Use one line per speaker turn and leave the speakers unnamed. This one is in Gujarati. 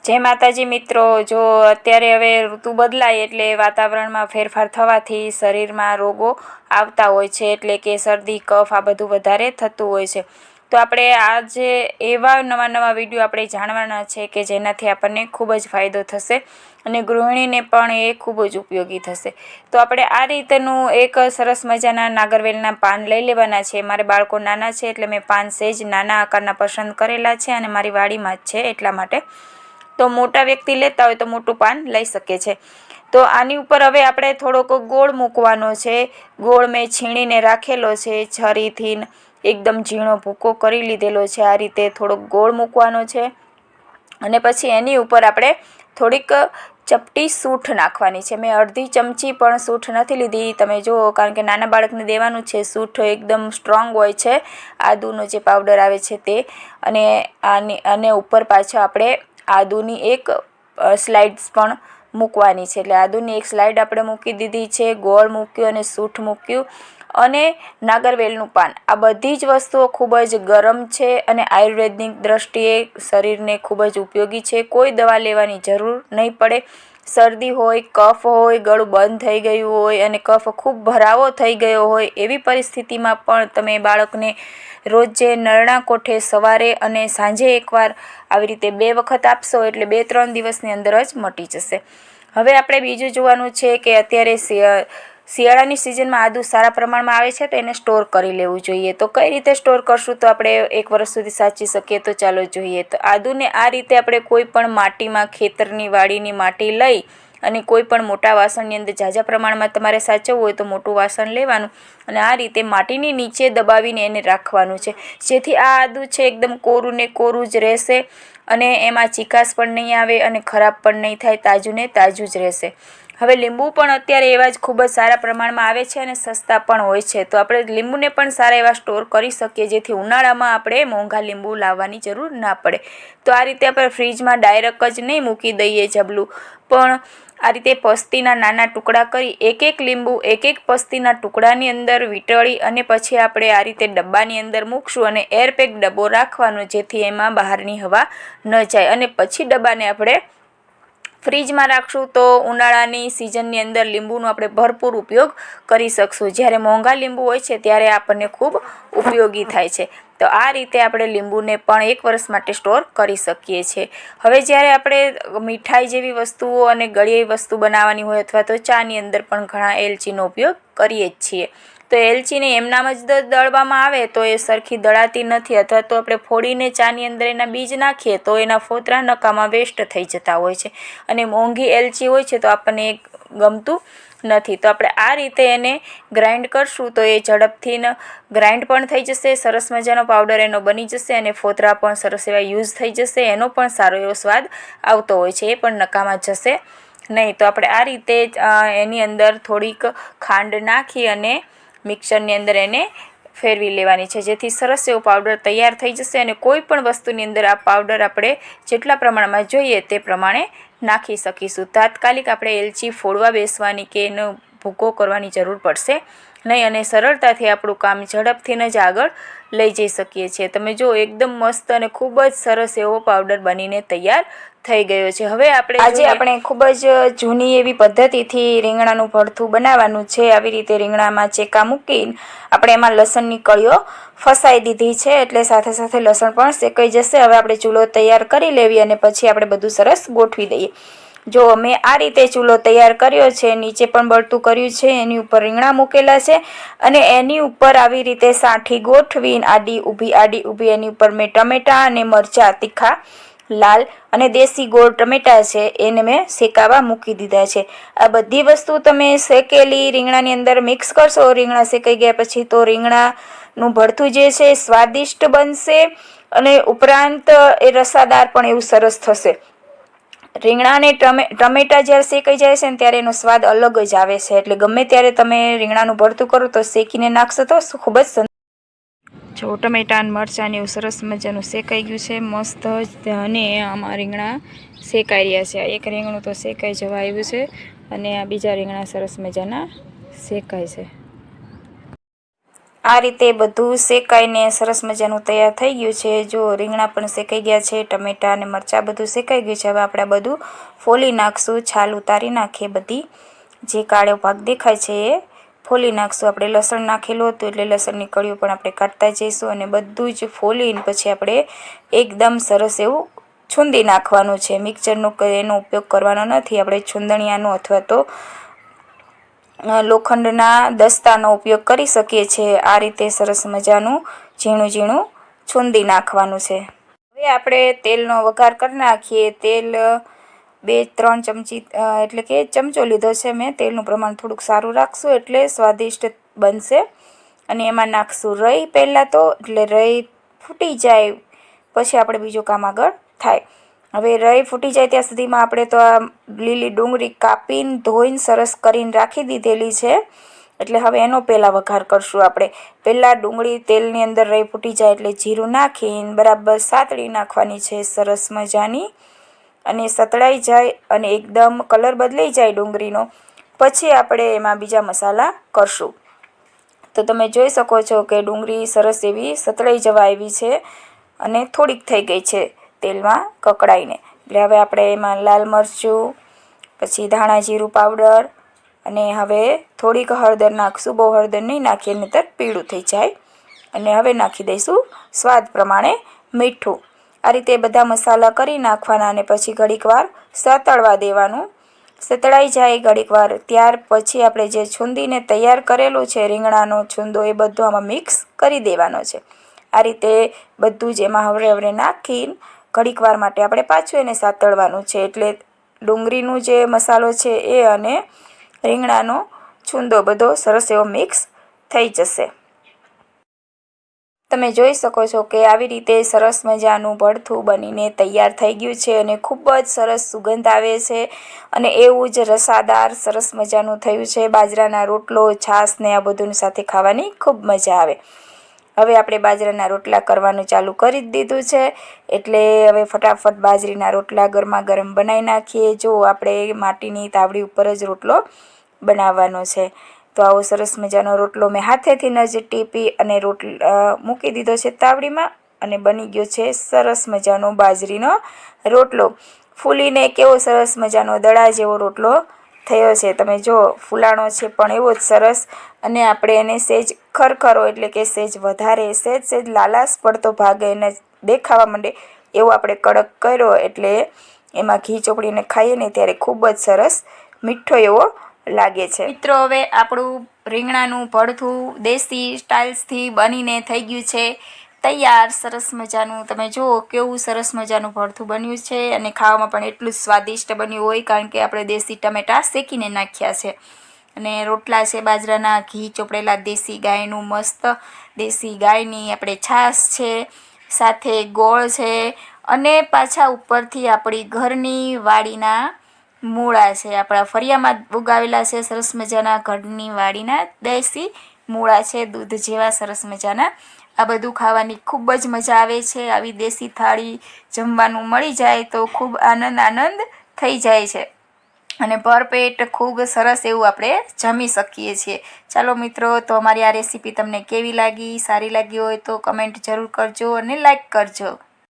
जय माताजी मित्रों। जो अत्यारे हवे ऋतु बदलाय एटले वातावरणमां फेरफार थवाथी शरीरमां रोगो आवता होय छे, एटले के शरदी कफ आ बधुं वधारे थतुं होय छे। तो आपणे आज एवा नवा नवा विडियो आपणे जाणवाना छे के जेनाथी आपणने खूब ज फायदो थशे अने गृहिणीने पण ए खूब ज उपयोगी थशे। तो आपणे आ रीतनुं एक सरस मजाना नागरवेलना पान लई लेवाना छे। मारे बाळको नाना छे एटले मैं पान सेज नाना आकारना पसंद करेला छे अने मारी वाडीमां ज छे एटला माटे। तो मोटा व्यक्ति लेता होय तो मोटुं पान लई शके छे। तो आनी उपर हवे आपणे थोड़ोक गोळ मूकवानो छे। गोळ में छीणीने राखेलो छे, छरीथी एकदम झीणो भूको करी लीधेलो छे। आ रीते थोड़ोक गोळ मूकवानो छे अने पछी एनी उपर आपणे थोड़ीक चपटी सूंठ नाखवानी छे। मैं अर्धी चमची पण सूंठ नथी लीधी, तमे जुओ, कारण के नाना बाळकने देवानुं छे। सूंठ एकदम स्ट्रोंग होय छे, आदुनो जे पाउडर आवे छे ते। अने उपर पाछो आपणे आदुनी एक स्लाइड्स पण मूकवानी छे। एटले आदुनी एक स्लाइड आपणे मूकी दीधी छे, गोळ मूक्यो अने सूंठ मूक्युं अने नागरवेलनुं पान। आ बधी ज वस्तुओ खूब ज गरम छे अने आयुर्वेदनी दृष्टिए शरीरने खूब ज उपयोगी छे। कोई दवा लेवानी जरूर नहीं पड़े। शरदी होय, कफ होय, गळुं बंध थई गयुं होय अने कफ खूब भरावो थई गयो होय एवी परिस्थितिमां पण तमे बाळकने रोजे नरણા कोठे सवारे अने सांजे एकवार આવી રીતે 2 વખત આપશો એટલે 2-3 દિવસની અંદર જ મટી જશે। હવે આપણે બીજું જોવાનું છે કે અત્યારે શિયાળાની સિઝનમાં આદુ સારા પ્રમાણમાં આવે છે તો એને સ્ટોર કરી લેવું જોઈએ। તો કઈ રીતે સ્ટોર કરશું તો આપણે 1 વર્ષ સુધી સાચવી શકીએ? તો ચાલો જોઈએ। તો આદુને આ રીતે આપણે કોઈ પણ માટીમાં, ખેતરની વાડીની માટી લઈ અને કોઈ પણ મોટા વાસણની અંદર ઝાઝા પ્રમાણમાં તમારે સાચવવું હોય તો મોટું વાસણ લેવાનું અને આ રીતે માટીની નીચે દબાવીને એને રાખવાનું છે, જેથી આ આદુ છે એકદમ કોરું ને કોરું જ રહેશે અને એમાં ચીકાશ પણ નહીં આવે અને ખરાબ પણ નહીં થાય, તાજું ને તાજું જ રહેશે। હવે લીંબુ પણ અત્યારે એવા જ ખૂબ જ સારા પ્રમાણમાં આવે છે અને સસ્તા પણ હોય છે, તો આપણે લીંબુને પણ સારા એવા સ્ટોર કરી શકીએ, જેથી ઉનાળામાં આપણે મોંઘા લીંબુ લાવવાની જરૂર ના પડે। તો આ રીતે આપણે ફ્રીજમાં ડાયરેક્ટ જ નહીં મૂકી દઈએ જબલું, પણ આ રીતે પસ્તીના નાના ટુકડા કરી એક લીંબુ એક પસ્તીના ટુકડાની અંદર વીંટળી અને પછી આપણે આ રીતે ડબ્બાની અંદર મૂકશું અને એરપેક ડબ્બો રાખવાનો, જેથી એમાં બહારની હવા ન જાય અને પછી ડબ્બાને આપણે ફ્રીજમાં રાખશું તો ઉનાળાની સિઝનની અંદર લીંબુનો આપણે ભરપૂર ઉપયોગ કરી શકશું। જ્યારે મોંઘા લીંબુ હોય છે ત્યારે આપણને ખૂબ ઉપયોગી થાય છે। તો આ રીતે આપણે લીંબુને પણ 1 વર્ષ માટે સ્ટોર કરી શકીએ છીએ। હવે જ્યારે આપણે મીઠાઈ જેવી વસ્તુઓ અને ગળ્યેલી વસ્તુ બનાવવાની હોય અથવા તો ચાની અંદર પણ ઘણા એલચીનો ઉપયોગ કરીએ જ છીએ, તો એલચીને એમનામ જ દળવામાં આવે તો એ સરખી દળાતી નથી, અથવા તો આપણે ફોડીને ચાની અંદર એના બીજ નાખીએ તો એના ફોતરા નકામાં વેસ્ટ થઈ જતા હોય છે અને મોંઘી એલચી હોય છે તો આપણને એ ગમતું નથી। તો આપણે આ રીતે એને ગ્રાઇન્ડ કરશું તો એ ઝડપથી ગ્રાઇન્ડ પણ થઈ જશે, સરસ મજાનો પાવડર એનો બની જશે અને ફોતરા પણ સરસ એવા યુઝ થઈ જશે, એનો પણ સારો એવો સ્વાદ આવતો હોય છે, એ પણ નકામાં જશે નહીં। તો આપણે આ રીતે એની અંદર થોડીક ખાંડ નાખી અને મિક્સરની અંદર એને ફેરવી લેવાની છે, જેથી સરસ એવો પાવડર તૈયાર થઈ જશે અને કોઈ પણ વસ્તુની અંદર આ પાવડર આપણે જેટલા પ્રમાણમાં જોઈએ તે પ્રમાણે નાખી શકીશું। તાત્કાલિક આપણે એલચી ફોડવા બેસવાની કે એનો ભૂકો કરવાની જરૂર પડશે નહીં અને સરળતાથી આપણું કામ ઝડપથી જ આગળ લઈ જઈ શકીએ છીએ। તમે જો એકદમ મસ્ત અને ખૂબ જ સરસ એવો પાવડર બનીને તૈયાર થઈ ગયો છે। હવે આપણે ખૂબ જ જૂની એવી પદ્ધતિથી રીંગણાનું ભરથું બનાવવાનું છે। આવી રીતે રીંગણામાં ચેકા મૂકીને આપણે એમાં લસણની કળીઓ ફસાઈ દીધી છે, એટલે સાથે સાથે લસણ પણ શેકાઈ જશે। હવે આપણે ચૂલો તૈયાર કરી લેવી અને પછી આપણે બધું સરસ ગોઠવી દઈએ। જો મેં આ રીતે ચૂલો તૈયાર કર્યો છે, નીચે પણ બળતું કર્યું છે, એની ઉપર રીંગણા મૂકેલા છે અને એની ઉપર આવી રીતે સાંઠી ગોઠવીને આડી ઊભી એની ઉપર મેં ટમેટા અને મરચાં તીખા લાલ અને દેશી ગોળ ટમેટા છે એને મેં શેકાવા મૂકી દીધા છે। આ બધી વસ્તુ તમે શેકેલી રીંગણાની અંદર મિક્સ કરશો, રીંગણા શેકાઈ ગયા પછી, તો રીંગણાનું ભરથું જે છે સ્વાદિષ્ટ બનશે અને ઉપરાંત એ રસાદાર પણ એવું સરસ થશે। રીંગણા અને ટમેટા જ્યારે શેકાઈ જાય છે ને ત્યારે એનો સ્વાદ અલગ જ આવે છે, એટલે ગમે ત્યારે તમે રીંગણાનું ભરથું કરો તો શેકીને નાખશો તો ખૂબ જ જો ટમેટા અને મરચાં એવું સરસ મજાનું શેકાઈ ગયું છે મસ્ત જ, અને આમાં રીંગણા શેકાઈ રહ્યા છે। એક રીંગણું તો શેકાઈ જવા આવ્યું છે અને આ બીજા રીંગણા સરસ મજાના શેકાય છે। આ રીતે બધું શેકાઈને સરસ મજાનું તૈયાર થઈ ગયું છે। જો રીંગણા પણ શેકાઈ ગયા છે, ટમેટા અને મરચાં બધું શેકાઈ ગયું છે। હવે આપણે બધું ફોલી નાખશું, છાલ ઉતારી નાખીએ, બધી જે કાળો ભાગ દેખાય છે એ ફોલી નાખશું। આપણે લસણ નાખેલું હતું એટલે લસણની કળીઓ પણ આપણે કાઢતા જઈશું અને બધું જ ફોલીને પછી આપણે એકદમ સરસ એવું છૂંદી નાખવાનું છે। મિક્સરનો એનો ઉપયોગ કરવાનો નથી, આપણે છૂંદણિયાનો અથવા તો લોખંડના દસ્તાનો ઉપયોગ કરી શકીએ છીએ। આ રીતે સરસ મજાનું ઝીણું ઝીણું છૂંદી નાખવાનું છે। હવે આપણે તેલનો વઘાર કરી નાખીએ। તેલ 2-3 ચમચી એટલે કે ચમચો લીધો છે મેં। તેલનું પ્રમાણ થોડુંક સારું રાખશું એટલે સ્વાદિષ્ટ બનશે। અને એમાં નાખશું રઈ પહેલાં તો, એટલે રઈ ફૂટી જાય પછી આપણે બીજું કામ આગળ થાય। હવે રઈ ફૂટી જાય ત્યાં સુધીમાં આપણે તો આ લીલી ડુંગળી કાપીને ધોઈને સરસ કરીને રાખી દીધેલી છે, એટલે હવે એનો પહેલાં વઘાર કરશું આપણે। પહેલાં ડુંગળી તેલની અંદર રઈ ફૂટી જાય એટલે જીરું નાખીને બરાબર સાતળી નાખવાની છે સરસ મજાની। અને સતળાઈ જાય અને એકદમ કલર બદલાઈ જાય ડુંગળીનો, પછી આપણે એમાં બીજા મસાલા કરશું। તો તમે જોઈ શકો છો કે ડુંગળી સરસ એવી સતળાઈ જવા આવી છે અને થોડીક થઈ ગઈ છે તેલમાં કકડાઈને। એટલે હવે આપણે એમાં લાલ મરચું, પછી ધાણા જીરું પાવડર અને હવે થોડીક હળદર નાખશું। બહુ હળદર નહીં નાખીએ નહીંતર પીળું થઈ જાય। અને હવે નાખી દઈશું સ્વાદ પ્રમાણે મીઠું। આ રીતે બધા મસાલા કરી નાખવાના અને પછી ઘડીક વાર સતળવા દેવાનું। સતળાઈ જાય ઘડીક વાર ત્યાર પછી આપણે જે છૂંદીને તૈયાર કરેલું છે રીંગણાનો છૂંદો એ બધો આમાં મિક્સ કરી દેવાનો છે। આ રીતે બધું જ એમાં હવરે નાખીને ઘડીક વાર માટે આપણે પાછું એને સાતળવાનું છે, એટલે ડુંગળીનું જે મસાલો છે એ અને રીંગણાનો છૂંદો બધો સરસ એવો મિક્સ થઈ જશે। તમે જોઈ શકો છો કે આવી રીતે સરસ મજાનું ભરથું બનીને તૈયાર થઈ ગયું છે અને ખૂબ જ સરસ સુગંધ આવે છે અને એવું જ રસાદાર સરસ મજાનું થયું છે। બાજરાના રોટલો, છાશ ને આ બધું સાથે ખાવાની ખૂબ મજા આવે। હવે આપણે બાજરાના રોટલા કરવાનું ચાલુ કરી જ દીધું છે, એટલે હવે ફટાફટ બાજરીના રોટલા ગરમા ગરમ બનાવી નાખીએ। જો આપણે માટીની તાવડી ઉપર જ રોટલો બનાવવાનો છે। તો આવો સરસ મજાનો રોટલો મેં હાથેથી ન જ ટીપી અને મૂકી દીધો છે તાવડીમાં અને બની ગયો છે સરસ મજાનો બાજરીનો રોટલો। ફૂલીને કેવો સરસ મજાનો દડા જેવો રોટલો થયો છે। તમે જો ફૂલાણો છે પણ એવો જ સરસ, અને આપણે એને સહેજ ખરખરો એટલે કે સહેજ વધારે સહેજ લાલાશ પડતો ભાગ એને દેખાવા માંડે એવો આપણે કડક કર્યો, એટલે એમાં ઘી ચોપડીને ખાઈએ ને ત્યારે ખૂબ જ સરસ મીઠો એવો લાગે છે। મિત્રો, હવે આપણું રીંગણાનું ભરથું દેશી સ્ટાઇલ્સથી બનીને થઈ ગયું છે તૈયાર સરસ મજાનું। તમે જુઓ કેવું સરસ મજાનું ભરથું બન્યું છે અને ખાવામાં પણ એટલું જ સ્વાદિષ્ટ બન્યું હોય, કારણ કે આપણે દેશી ટમેટા શેકીને નાખ્યા છે। અને રોટલા છે બાજરાના, ઘી ચોપડેલા દેશી ગાયનું મસ્ત, દેશી ગાયની આપણે છાશ છે, સાથે ગોળ છે અને પાછા ઉપરથી આપણી ઘરની વાડીના મૂળા છે, આપણા ફળિયામાં ઉગાવેલા છે સરસ મજાના ઘરની વાડીના દેશી મૂળા છે, દૂધ જેવા સરસ મજાના। આ બધું ખાવાની ખૂબ જ મજા આવે છે। આવી દેશી થાળી જમવાનું મળી જાય તો ખૂબ આનંદ થઈ જાય છે અને ભરપેટ ખૂબ સરસ એવું આપણે જમી શકીએ છીએ। ચાલો મિત્રો, તો અમારી આ રેસીપી તમને કેવી લાગી? સારી લાગી હોય તો કમેન્ટ જરૂર કરજો અને લાઈક કરજો।